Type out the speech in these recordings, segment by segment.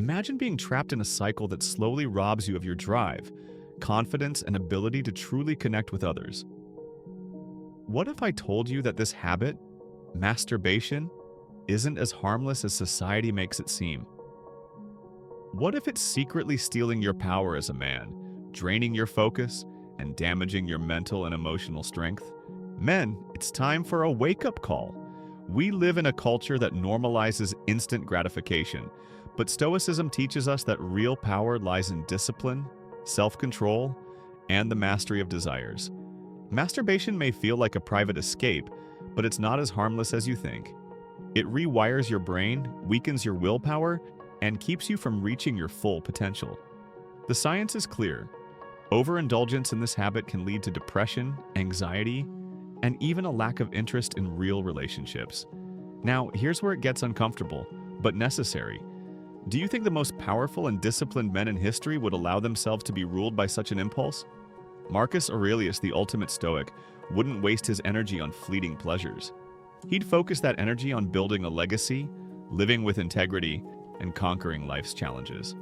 Imagine being trapped in a cycle that slowly robs you of your drive, confidence, and ability to truly connect with others. What if I told you that this habit, masturbation, isn't as harmless as society makes it seem? What if it's secretly stealing your power as a man, draining your focus, and damaging your mental and emotional strength? Men, it's time for a wake-up call. We live in a culture that normalizes instant gratification, but Stoicism teaches us that real power lies in discipline, self-control, and the mastery of desires. Masturbation may feel like a private escape, but it's not as harmless as you think. It rewires your brain, weakens your willpower, and keeps you from reaching your full potential. The science is clear. Overindulgence in this habit can lead to depression, anxiety, and even a lack of interest in real relationships. Now, here's where it gets uncomfortable, but necessary. Do you think the most powerful and disciplined men in history would allow themselves to be ruled by such an impulse? Marcus Aurelius, the ultimate Stoic, wouldn't waste his energy on fleeting pleasures. He'd focus that energy on building a legacy, living with integrity, and conquering life's challenges.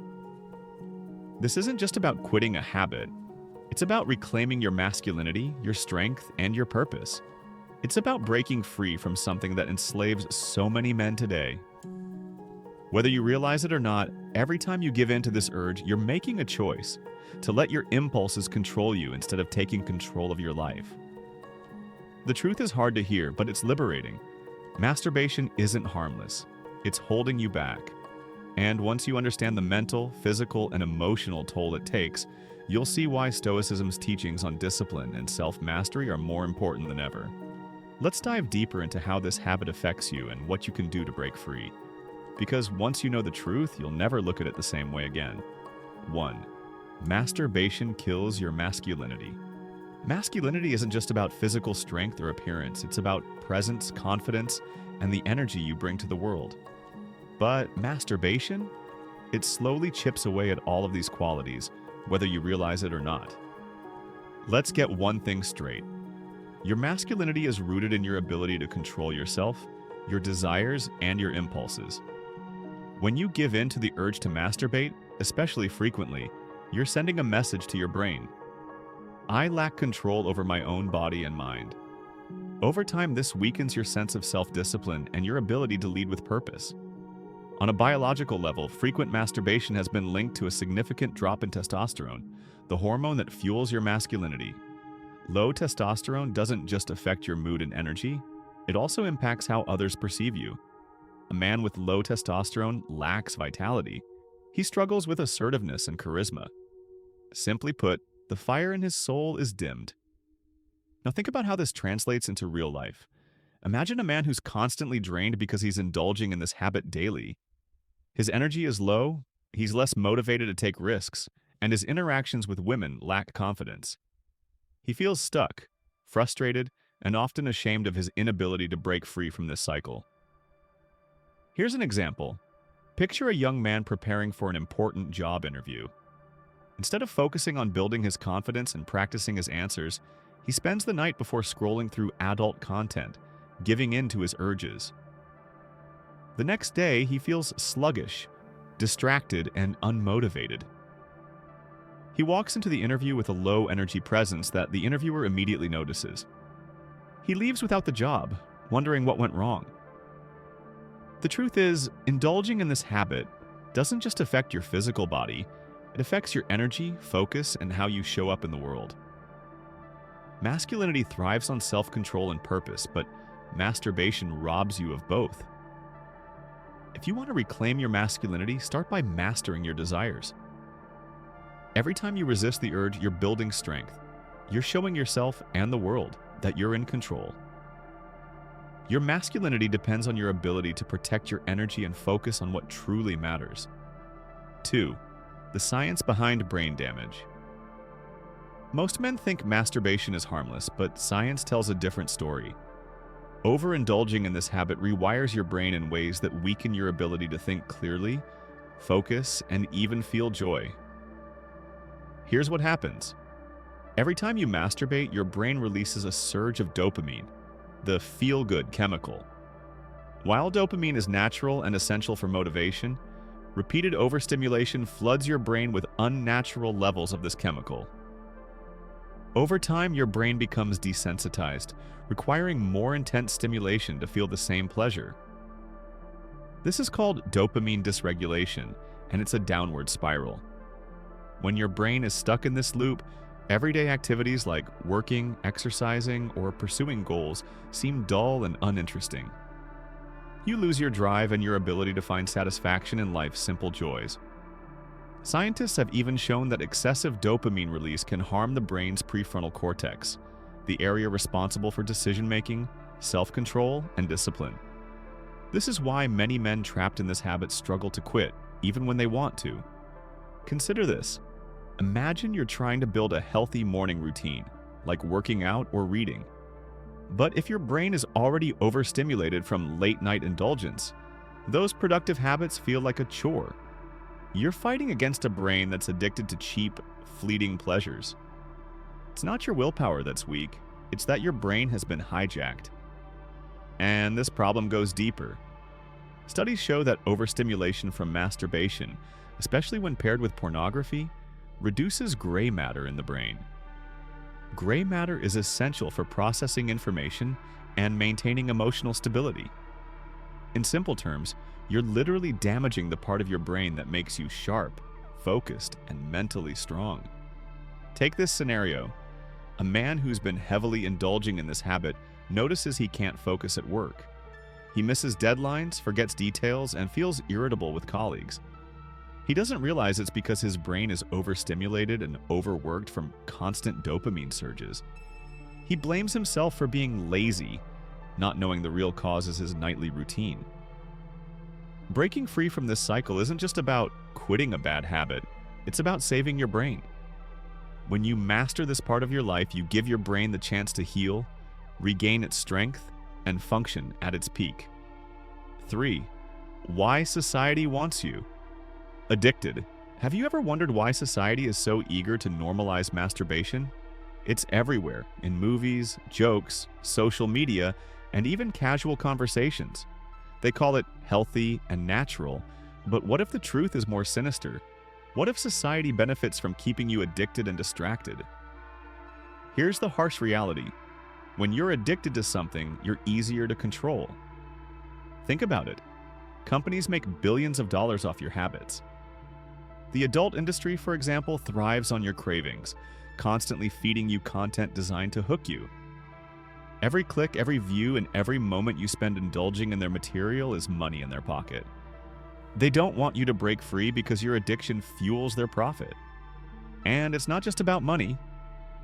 This isn't just about quitting a habit. It's about reclaiming your masculinity, your strength, and your purpose. It's about breaking free from something that enslaves so many men today. Whether you realize it or not, every time you give in to this urge, you're making a choice to let your impulses control you instead of taking control of your life. The truth is hard to hear, but it's liberating. Masturbation isn't harmless. It's holding you back. And once you understand the mental, physical, and emotional toll it takes, you'll see why Stoicism's teachings on discipline and self-mastery are more important than ever. Let's dive deeper into how this habit affects you and what you can do to break free. Because once you know the truth, you'll never look at it the same way again. 1. Masturbation kills your masculinity. Masculinity isn't just about physical strength or appearance, it's about presence, confidence, and the energy you bring to the world. But masturbation? It slowly chips away at all of these qualities, whether you realize it or not. Let's get one thing straight. Your masculinity is rooted in your ability to control yourself, your desires, and your impulses. When you give in to the urge to masturbate, especially frequently, you're sending a message to your brain. I lack control over my own body and mind. Over time, this weakens your sense of self-discipline and your ability to lead with purpose. On a biological level, frequent masturbation has been linked to a significant drop in testosterone, the hormone that fuels your masculinity. Low testosterone doesn't just affect your mood and energy, it also impacts how others perceive you. A man with low testosterone lacks vitality. He struggles with assertiveness and charisma. Simply put, the fire in his soul is dimmed. Now think about how this translates into real life. Imagine a man who's constantly drained because he's indulging in this habit daily. His energy is low, he's less motivated to take risks, and his interactions with women lack confidence. He feels stuck, frustrated, and often ashamed of his inability to break free from this cycle. Here's an example. Picture a young man preparing for an important job interview. Instead of focusing on building his confidence and practicing his answers, he spends the night before scrolling through adult content, giving in to his urges. The next day, he feels sluggish, distracted, and unmotivated. He walks into the interview with a low-energy presence that the interviewer immediately notices. He leaves without the job, wondering what went wrong. The truth is, indulging in this habit doesn't just affect your physical body, it affects your energy, focus, and how you show up in the world. Masculinity thrives on self-control and purpose, but masturbation robs you of both. If you want to reclaim your masculinity, start by mastering your desires. Every time you resist the urge, you're building strength. You're showing yourself and the world that you're in control. Your masculinity depends on your ability to protect your energy and focus on what truly matters. 2. The science behind brain damage. Most men think masturbation is harmless, but science tells a different story. Overindulging in this habit rewires your brain in ways that weaken your ability to think clearly, focus, and even feel joy. Here's what happens. Every time you masturbate, your brain releases a surge of dopamine, the feel-good chemical. While dopamine is natural and essential for motivation, Repeated overstimulation floods your brain with unnatural levels of this chemical. Over time, your brain becomes desensitized, requiring more intense stimulation to feel the same pleasure. This is called dopamine dysregulation, and it's a downward spiral. When your brain is stuck in this loop, everyday activities like working, exercising, or pursuing goals seem dull and uninteresting. You lose your drive and your ability to find satisfaction in life's simple joys. Scientists have even shown that excessive dopamine release can harm the brain's prefrontal cortex, the area responsible for decision-making, self-control, and discipline. This is why many men trapped in this habit struggle to quit, even when they want to. Consider this. Imagine you're trying to build a healthy morning routine, like working out or reading. But if your brain is already overstimulated from late-night indulgence, those productive habits feel like a chore. You're fighting against a brain that's addicted to cheap, fleeting pleasures. It's not your willpower that's weak, it's that your brain has been hijacked. And this problem goes deeper. Studies show that overstimulation from masturbation, especially when paired with pornography, reduces gray matter in the brain. Gray matter is essential for processing information and maintaining emotional stability. In simple terms, you're literally damaging the part of your brain that makes you sharp, focused, and mentally strong. Take this scenario. A man who's been heavily indulging in this habit notices he can't focus at work. He misses deadlines, forgets details, and feels irritable with colleagues. He doesn't realize it's because his brain is overstimulated and overworked from constant dopamine surges. He blames himself for being lazy, not knowing the real cause is his nightly routine. Breaking free from this cycle isn't just about quitting a bad habit, it's about saving your brain. When you master this part of your life, you give your brain the chance to heal, regain its strength, and function at its peak. 3. Why society wants you. Addicted. Have you ever wondered why society is so eager to normalize masturbation? It's everywhere, in movies, jokes, social media, and even casual conversations. They call it healthy and natural, but what if the truth is more sinister? What if society benefits from keeping you addicted and distracted? Here's the harsh reality. When you're addicted to something, you're easier to control. Think about it. Companies make billions of dollars off your habits. The adult industry, for example, thrives on your cravings, constantly feeding you content designed to hook you. Every click, every view, and every moment you spend indulging in their material is money in their pocket. They don't want you to break free because your addiction fuels their profit. And it's not just about money.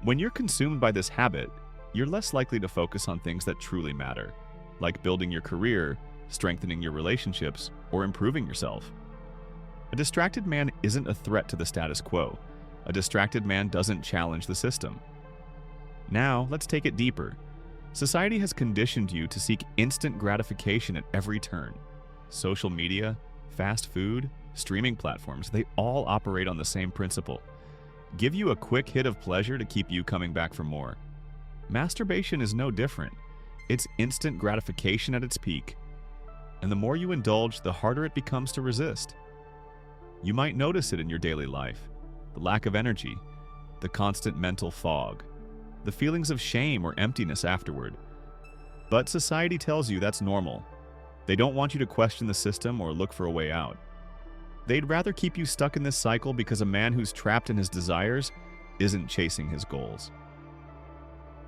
When you're consumed by this habit, you're less likely to focus on things that truly matter, like building your career, strengthening your relationships, or improving yourself. A distracted man isn't a threat to the status quo. A distracted man doesn't challenge the system. Now, let's take it deeper. Society has conditioned you to seek instant gratification at every turn. Social media, fast food, streaming platforms, they all operate on the same principle. Give you a quick hit of pleasure to keep you coming back for more. Masturbation is no different. It's instant gratification at its peak. And the more you indulge, the harder it becomes to resist. You might notice it in your daily life. The lack of energy, the constant mental fog, the feelings of shame or emptiness afterward. But society tells you that's normal. They don't want you to question the system or look for a way out. They'd rather keep you stuck in this cycle because a man who's trapped in his desires isn't chasing his goals.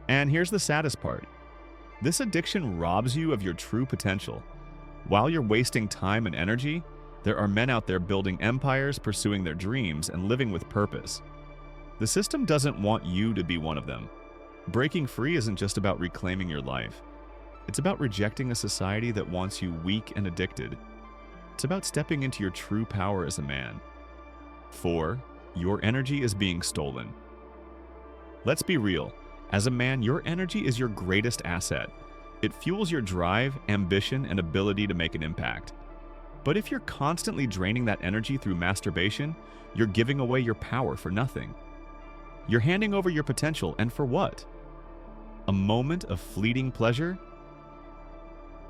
And here's the saddest part. This addiction robs you of your true potential. While you're wasting time and energy, there are men out there building empires, pursuing their dreams, and living with purpose. The system doesn't want you to be one of them. Breaking free isn't just about reclaiming your life. It's about rejecting a society that wants you weak and addicted. It's about stepping into your true power as a man. 4. Your energy is being stolen. Let's be real. As a man, your energy is your greatest asset. It fuels your drive, ambition, and ability to make an impact. But if you're constantly draining that energy through masturbation, you're giving away your power for nothing. You're handing over your potential, and for what? A moment of fleeting pleasure?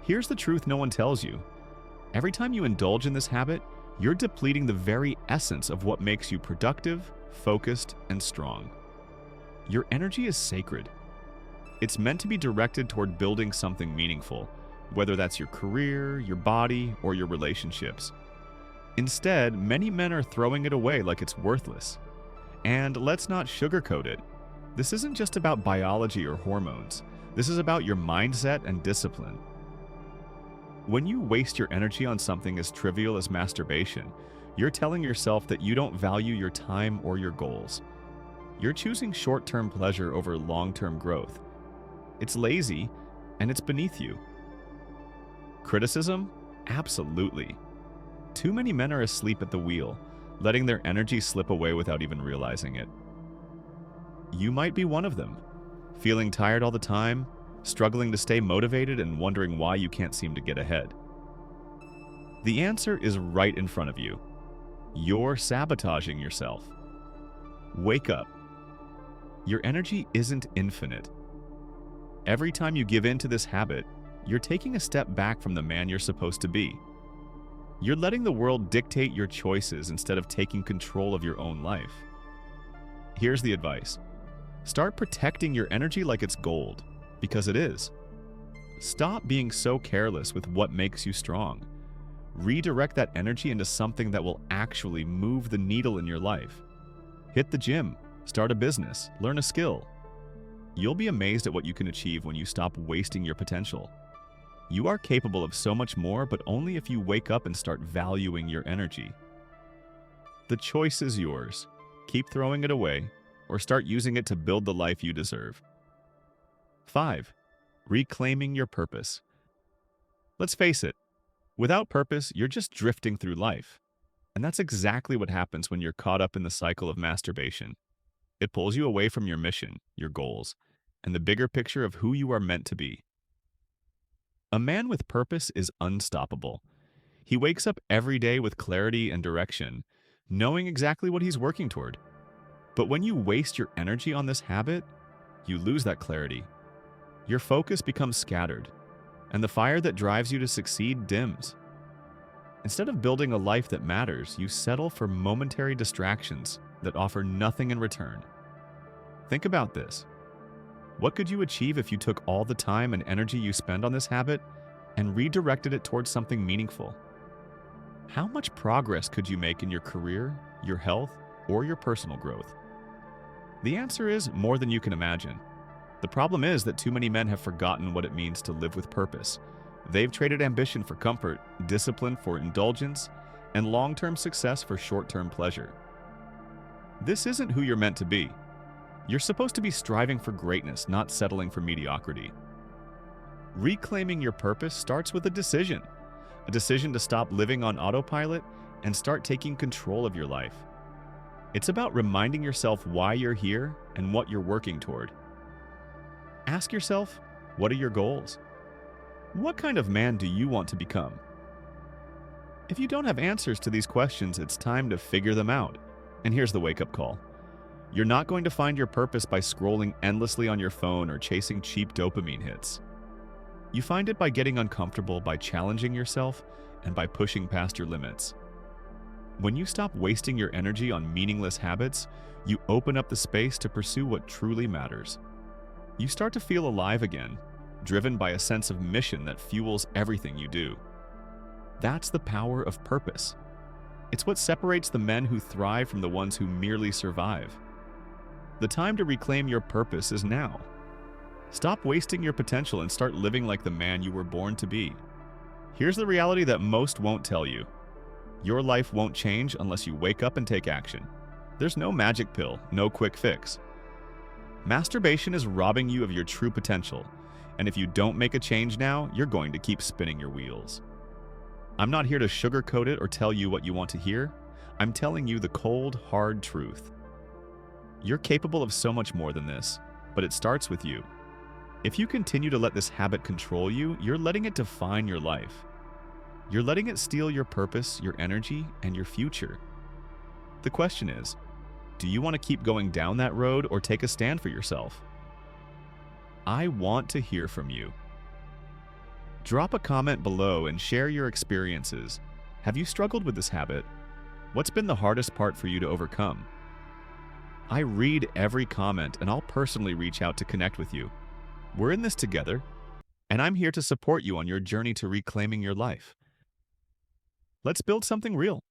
Here's the truth no one tells you. Every time you indulge in this habit, you're depleting the very essence of what makes you productive, focused, and strong. Your energy is sacred. It's meant to be directed toward building something meaningful, whether that's your career, your body, or your relationships. Instead, many men are throwing it away like it's worthless. And let's not sugarcoat it. This isn't just about biology or hormones. This is about your mindset and discipline. When you waste your energy on something as trivial as masturbation, you're telling yourself that you don't value your time or your goals. You're choosing short-term pleasure over long-term growth. It's lazy, and it's beneath you. Criticism? Absolutely. Too many men are asleep at the wheel, letting their energy slip away without even realizing it. You might be one of them, feeling tired all the time, struggling to stay motivated, and wondering why you can't seem to get ahead. The answer is right in front of you. You're sabotaging yourself. Wake up. Your energy isn't infinite. Every time you give in to this habit, you're taking a step back from the man you're supposed to be. You're letting the world dictate your choices instead of taking control of your own life. Here's the advice. Start protecting your energy like it's gold, because it is. Stop being so careless with what makes you strong. Redirect that energy into something that will actually move the needle in your life. Hit the gym, start a business, learn a skill. You'll be amazed at what you can achieve when you stop wasting your potential. You are capable of so much more, but only if you wake up and start valuing your energy. The choice is yours. Keep throwing it away, or start using it to build the life you deserve. 5. Reclaiming your purpose. Let's face it, without purpose, you're just drifting through life. And that's exactly what happens when you're caught up in the cycle of masturbation. It pulls you away from your mission, your goals, and the bigger picture of who you are meant to be. A man with purpose is unstoppable. He wakes up every day with clarity and direction, knowing exactly what he's working toward. But when you waste your energy on this habit, you lose that clarity. Your focus becomes scattered, and the fire that drives you to succeed dims. Instead of building a life that matters, you settle for momentary distractions that offer nothing in return. Think about this. What could you achieve if you took all the time and energy you spend on this habit and redirected it towards something meaningful? How much progress could you make in your career, your health, or your personal growth? The answer is more than you can imagine. The problem is that too many men have forgotten what it means to live with purpose. They've traded ambition for comfort, discipline for indulgence, and long-term success for short-term pleasure. This isn't who you're meant to be. You're supposed to be striving for greatness, not settling for mediocrity. Reclaiming your purpose starts with a decision to stop living on autopilot and start taking control of your life. It's about reminding yourself why you're here and what you're working toward. Ask yourself, what are your goals? What kind of man do you want to become? If you don't have answers to these questions, it's time to figure them out. And here's the wake-up call. You're not going to find your purpose by scrolling endlessly on your phone or chasing cheap dopamine hits. You find it by getting uncomfortable, by challenging yourself, and by pushing past your limits. When you stop wasting your energy on meaningless habits, you open up the space to pursue what truly matters. You start to feel alive again, driven by a sense of mission that fuels everything you do. That's the power of purpose. It's what separates the men who thrive from the ones who merely survive. The time to reclaim your purpose is now. Stop wasting your potential and start living like the man you were born to be. Here's the reality that most won't tell you. Your life won't change unless you wake up and take action. There's no magic pill, no quick fix. Masturbation is robbing you of your true potential, and if you don't make a change now, you're going to keep spinning your wheels. I'm not here to sugarcoat it or tell you what you want to hear. I'm telling you the cold, hard truth. You're capable of so much more than this, but it starts with you. If you continue to let this habit control you, you're letting it define your life. You're letting it steal your purpose, your energy, and your future. The question is, do you want to keep going down that road or take a stand for yourself? I want to hear from you. Drop a comment below and share your experiences. Have you struggled with this habit? What's been the hardest part for you to overcome? I read every comment and I'll personally reach out to connect with you. We're in this together, and I'm here to support you on your journey to reclaiming your life. Let's build something real.